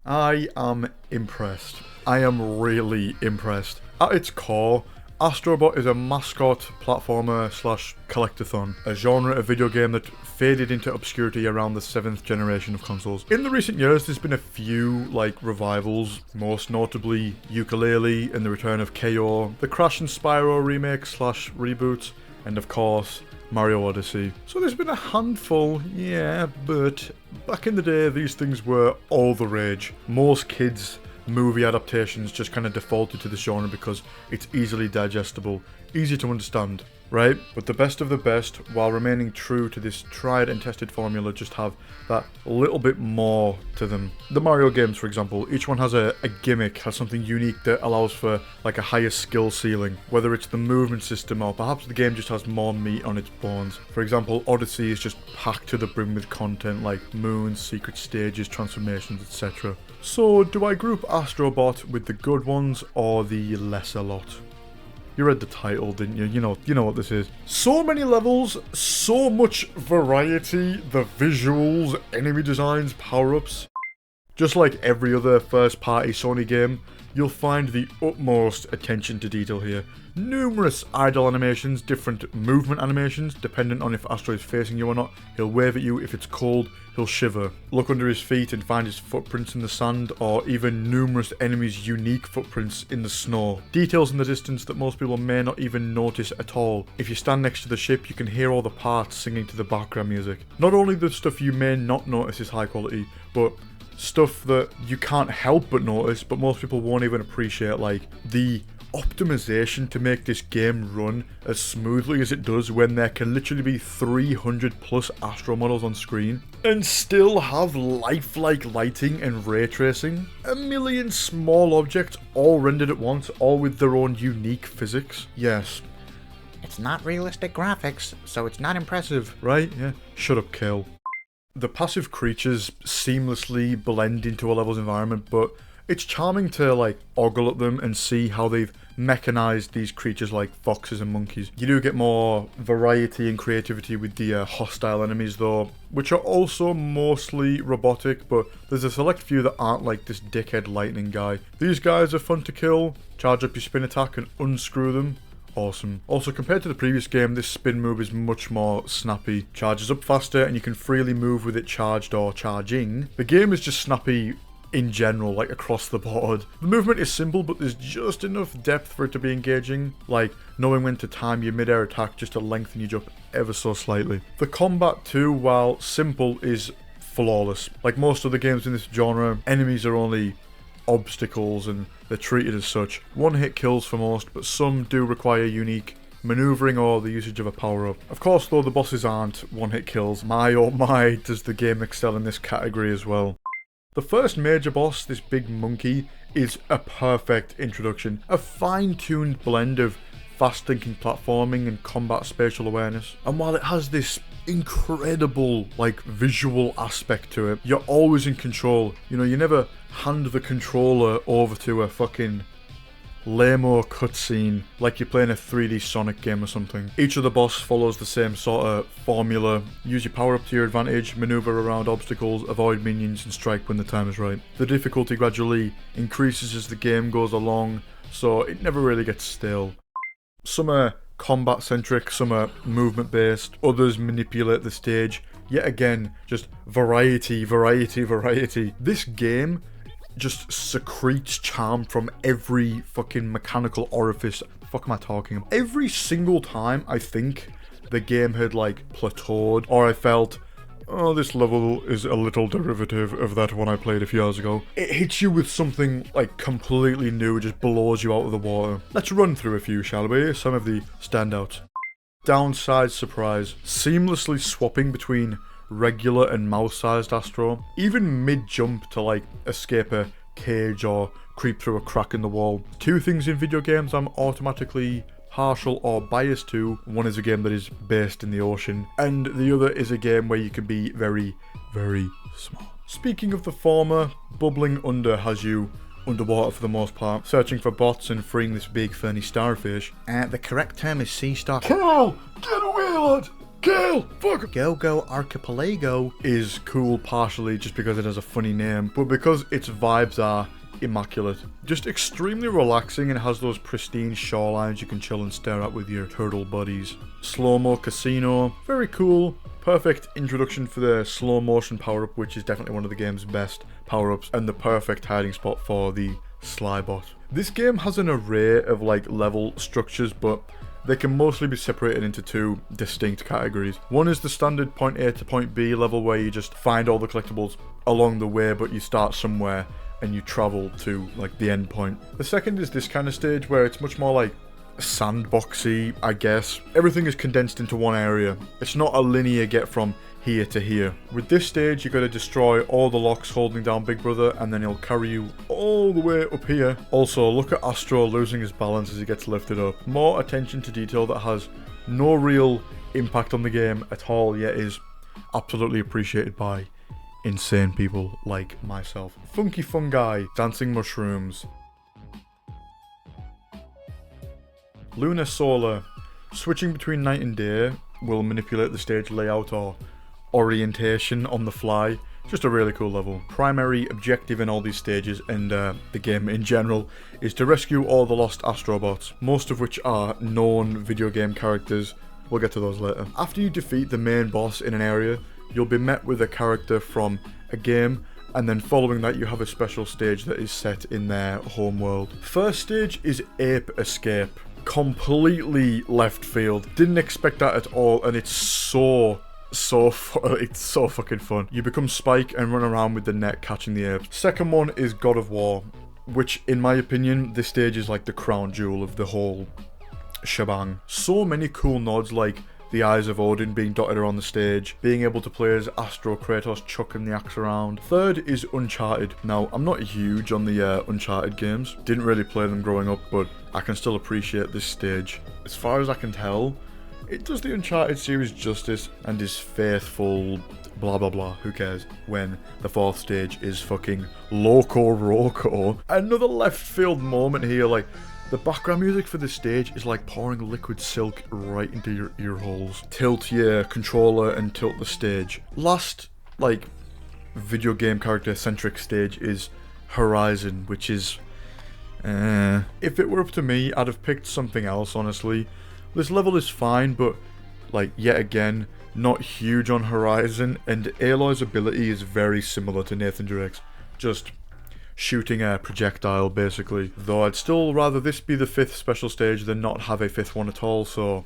I am impressed. I am really impressed. At its core, ASTRO is a mascot platformer slash collectathon, a genre of video game that faded into obscurity around the 7th generation of consoles. In the recent years, there's been a few, revivals, most notably Yooka-Laylee and the return of KO, the Crash and Spyro remake slash reboot, and of course, Mario Odyssey. So there's been a handful, yeah, but back in the day, these things were all the rage. Most kids' movie adaptations just kind of defaulted to this genre because it's easily digestible, easy to understand, right? But the best of the best, while remaining true to this tried and tested formula, just have that little bit more to them. The Mario games, for example, each one has a gimmick, has something unique that allows for a higher skill ceiling, whether it's the movement system or perhaps the game just has more meat on its bones. For example, Odyssey is just packed to the brim with content like moons, secret stages, transformations, etc. So, do I group ASTRO with the good ones or the lesser lot? You read the title, didn't you? You know what this is. So many levels, so much variety, the visuals, enemy designs, power-ups. Just like every other first-party Sony game, you'll find the utmost attention to detail here. Numerous idle animations, different movement animations, dependent on if ASTRO is facing you or not. He'll wave at you. If it's cold, he'll shiver. Look under his feet and find his footprints in the sand, or even numerous enemies' unique footprints in the snow. Details in the distance that most people may not even notice at all. If you stand next to the ship, you can hear all the parts singing to the background music. Not only the stuff you may not notice is high quality, but stuff that you can't help but notice, but most people won't even appreciate, like the optimization to make this game run as smoothly as it does when there can literally be 300 plus ASTRO models on screen and still have lifelike lighting and ray tracing. A million small objects all rendered at once, all with their own unique physics. Yes. It's not realistic graphics, so it's not impressive. Right? Yeah. Shut up, Kale. The passive creatures seamlessly blend into a level's environment, but it's charming to ogle at them and see how they've mechanized these creatures like foxes and monkeys. You do get more variety and creativity with the hostile enemies though, which are also mostly robotic, but there's a select few that aren't like this dickhead lightning guy. These guys are fun to kill, charge up your spin attack and unscrew them. Awesome. Also, compared to the previous game, this spin move is much more snappy. Charges up faster and you can freely move with it charged or charging. The game is just snappy in general, across the board. The movement is simple, but there's just enough depth for it to be engaging, knowing when to time your mid-air attack just to lengthen your jump ever so slightly. The combat too, while simple, is flawless. Like most of the games in this genre, enemies are only obstacles and they're treated as such. One-hit kills for most, but some do require unique maneuvering or the usage of a power-up. Of course, though, the bosses aren't one-hit kills. My oh my, does the game excel in this category as well. The first major boss, this big monkey, is a perfect introduction. A fine-tuned blend of fast-thinking platforming and combat spatial awareness. And while it has this incredible, visual aspect to it, you're always in control. You never hand the controller over to a fucking lame-o cutscene like you're playing a 3D Sonic game or something. Each of the boss follows the same sort of formula. Use your power up to your advantage, maneuver around obstacles, avoid minions and strike when the time is right. The difficulty gradually increases as the game goes along, so it never really gets stale. Some are combat centric, some are movement based, others manipulate the stage. Yet again, just variety. This game just secretes charm from every fucking mechanical orifice. Fuck am I talking about? Every single time I think the game had plateaued, or I felt, oh, this level is a little derivative of that one I played a few hours ago, it hits you with something completely new. It just blows you out of the water. Let's run through a few, shall we? Some of the standouts. Downside surprise. Seamlessly swapping between regular and mouse-sized ASTRO, even mid-jump to escape a cage or creep through a crack in the wall. Two things in video games I'm automatically partial or biased to. One is a game that is based in the ocean, and the other is a game where you can be very, very small. Speaking of the former, Bubbling Under has you underwater for the most part, searching for bots and freeing this big ferny starfish. The correct term is sea star. Carl! Get away, lad! Kill! Fuck! Go Archipelago is cool partially just because it has a funny name, but because its vibes are immaculate. Just extremely relaxing and has those pristine shorelines you can chill and stare at with your turtle buddies. Slow-mo casino, very cool. Perfect introduction for the slow motion power-up, which is definitely one of the game's best power-ups, and the perfect hiding spot for the Slybot. This game has an array of like level structures, but they can mostly be separated into two distinct categories. One is the standard point A to point B level where you just find all the collectibles along the way, but you start somewhere and you travel to like the end point. The second is this kind of stage where it's much more like sandboxy, I guess. Everything is condensed into one area. It's not a linear get from here to here. With this stage, you got to destroy all the locks holding down Big Brother, and then he'll carry you all the way up here. Also, look at Astro losing his balance as he gets lifted up. More attention to detail that has no real impact on the game at all, yet is absolutely appreciated by insane people like myself. Funky fungi, dancing mushrooms. Lunar solar. Switching between night and day will manipulate the stage layout or orientation on the fly. Just a really cool level. Primary objective in all these stages and the game in general is to rescue all the lost astrobots, most of which are known video game characters. We'll get to those later. After you defeat the main boss in an area, you'll be met with a character from a game, and then following that you have a special stage that is set in their home world. First stage is Ape Escape. Completely left field. Didn't expect that at all, and it's so fucking fun. You become Spike and run around with the net catching the apes. Second one is God of War, which in my opinion, this stage is like the crown jewel of the whole shebang. So many cool nods like the Eyes of Odin being dotted around the stage, being able to play as Astro Kratos chucking the axe around. Third is Uncharted. Now, I'm not huge on the Uncharted games. Didn't really play them growing up, but I can still appreciate this stage. As far as I can tell, it does the Uncharted series justice and is faithful, blah blah blah, who cares, when the fourth stage is fucking Loco Roco. Another left field moment here, like, the background music for this stage is like pouring liquid silk right into your ear holes. Tilt your controller and tilt the stage. Last, like, video game character-centric stage is Horizon, which is... if it were up to me, I'd have picked something else, honestly. This level is fine, but, like, yet again, not huge on Horizon, and Aloy's ability is very similar to Nathan Drake's. Just shooting a projectile, basically. Though I'd still rather this be the fifth special stage than not have a fifth one at all, so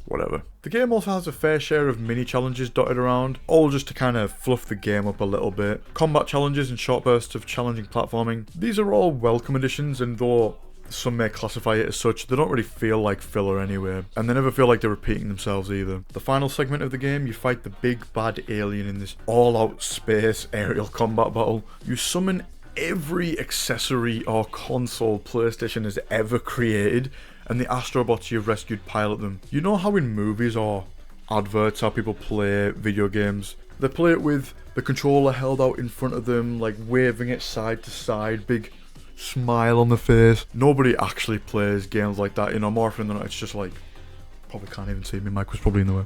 whatever. The game also has a fair share of mini challenges dotted around, all just to kind of fluff the game up a little bit. Combat challenges and short bursts of challenging platforming. These are all welcome additions, and though some may classify it as such, they don't really feel like filler anyway, and they never feel like they're repeating themselves either. The final segment of the game, you fight the big bad alien in this all-out space aerial combat battle. You summon every accessory or console PlayStation has ever created, and the astrobots you've rescued pilot them. You know how in movies or adverts how people play video games? They play it with the controller held out in front of them, like waving it side to side, big smile on the face. Nobody actually plays games like that, you know, more often than not it's just like, probably can't even see me, Mike was probably in the way.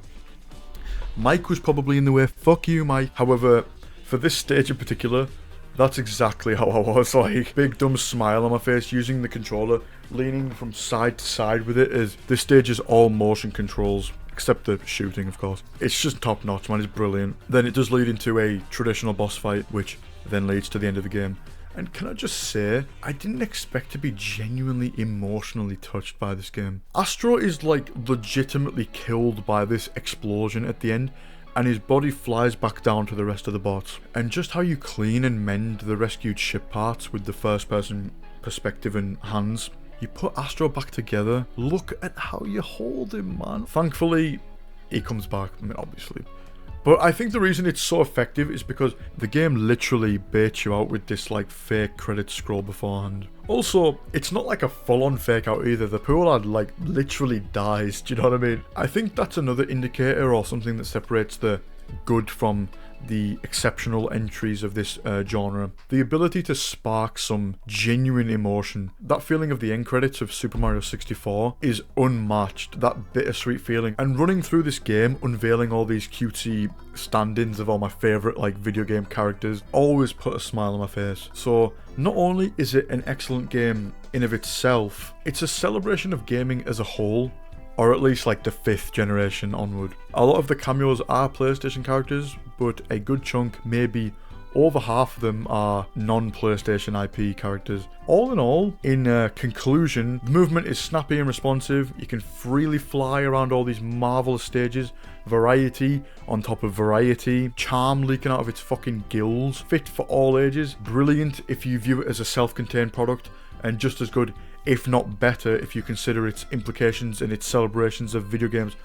Mike was probably in the way, fuck you Mike. However, for this stage in particular, that's exactly how I was, like, big dumb smile on my face, using the controller, leaning from side to side with it, as this stage is all motion controls, except the shooting, of course. It's just top notch, man, it's brilliant. Then it does lead into a traditional boss fight, which then leads to the end of the game. And can I just say, I didn't expect to be genuinely emotionally touched by this game. Astro is, like, legitimately killed by this explosion at the end, and his body flies back down to the rest of the bots. And just how you clean and mend the rescued ship parts with the first person perspective and hands. You put Astro back together, look at how you hold him, man. Thankfully, he comes back, I mean, obviously. But I think the reason it's so effective is because the game literally baits you out with this like fake credit scroll beforehand. Also, it's not like a full-on fake out either. The pool ad like literally dies, do you know what I mean? I think that's another indicator or something that separates the good from the exceptional entries of this genre. The ability to spark some genuine emotion. That feeling of the end credits of Super Mario 64 is unmatched. That bittersweet feeling. And running through this game, unveiling all these cutesy stand-ins of all my favourite like video game characters, always put a smile on my face. So not only is it an excellent game in of itself, it's a celebration of gaming as a whole, or at least like the 5th generation onward. A lot of the cameos are PlayStation characters, but a good chunk, maybe over half of them, are non-PlayStation IP characters. All in all, in conclusion, the movement is snappy and responsive. You can freely fly around all these marvelous stages. Variety on top of variety. Charm leaking out of its fucking gills. Fit for all ages. Brilliant if you view it as a self-contained product, and just as good, if not better, if you consider its implications and its celebrations of video games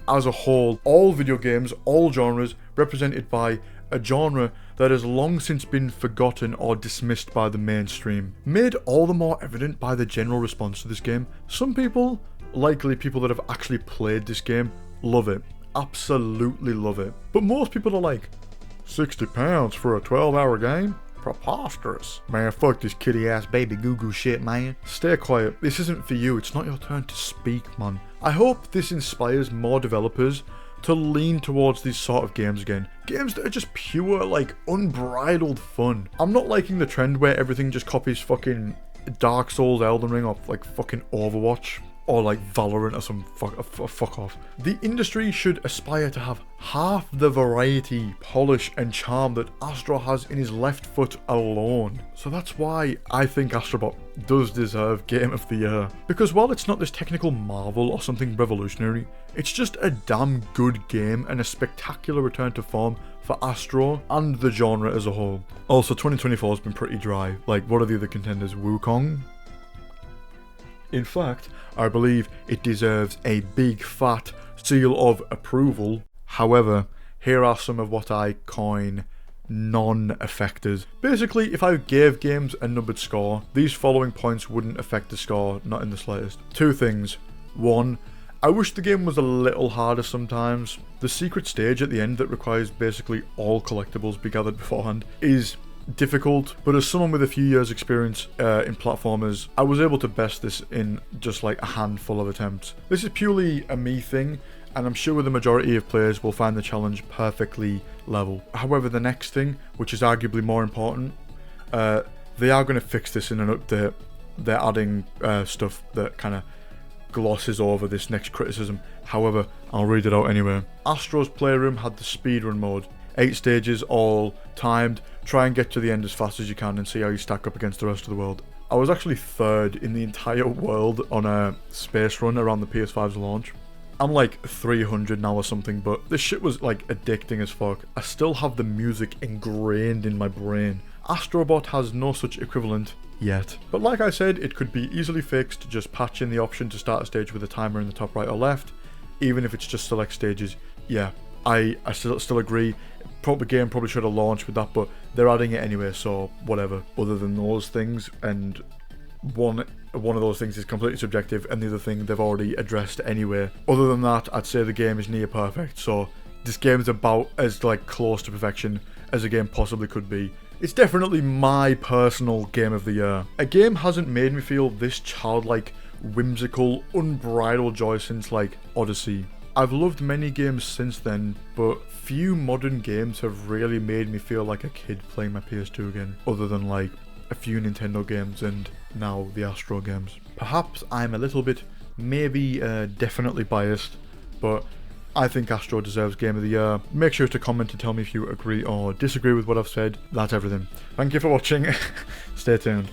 as a whole. All video games, all genres, represented by a genre that has long since been forgotten or dismissed by the mainstream. Made all the more evident by the general response to this game. Some people, likely people that have actually played this game, love it. Absolutely love it. But most people are like, £60 for a 12-hour game? Preposterous. Man, fuck this kitty ass baby goo goo shit, man. Stay quiet. This isn't for you. It's not your turn to speak, man. I hope this inspires more developers to lean towards these sort of games again. Games that are just pure, like, unbridled fun. I'm not liking the trend where everything just copies fucking Dark Souls, Elden Ring, or like fucking Overwatch, or like Valorant or some fuck off. The industry should aspire to have half the variety, polish and charm that Astro has in his left foot alone. So that's why I think Astrobot does deserve Game of the Year. Because while it's not this technical marvel or something revolutionary, it's just a damn good game and a spectacular return to form for Astro and the genre as a whole. Also, 2024 has been pretty dry. Like, what are the other contenders? Wukong? In fact, I believe it deserves a big fat seal of approval. However, here are some of what I coin non-affectors. Basically, if I gave games a numbered score, these following points wouldn't affect the score, not in the slightest. Two things. One, I wish the game was a little harder sometimes. The secret stage at the end that requires basically all collectibles be gathered beforehand is difficult, but as someone with a few years experience in platformers, I was able to best this in just like a handful of attempts. This is purely a me thing, and I'm sure the majority of players will find the challenge perfectly level. However, the next thing, which is arguably more important, they are going to fix this in an update. They're adding stuff that kind of glosses over this next criticism. However, I'll read it out anyway. Astro's Playroom had the speedrun mode. 8 stages, all timed. Try and get to the end as fast as you can and see how you stack up against the rest of the world. I was actually 3rd in the entire world on a space run around the PS5's launch. I'm like 300 now or something, but this shit was like addicting as fuck. I still have the music ingrained in my brain. Astrobot has no such equivalent yet. But like I said, it could be easily fixed. Just patch in the option to start a stage with a timer in the top right or left, even if it's just select stages. Yeah, I still agree. The game probably should have launched with that, but they're adding it anyway, so whatever. Other than those things, and one of those things is completely subjective, and the other thing they've already addressed anyway. Other than that, I'd say the game is near perfect, so this game is about as like close to perfection as a game possibly could be. It's definitely my personal Game of the Year. A game hasn't made me feel this childlike, whimsical, unbridled joy since like Odyssey. I've loved many games since then, but few modern games have really made me feel like a kid playing my PS2 again, other than like a few Nintendo games and now the Astro games. Perhaps I'm a little bit, maybe definitely biased, but I think Astro deserves Game of the Year. Make sure to comment and tell me if you agree or disagree with what I've said. That's everything. Thank you for watching. Stay tuned.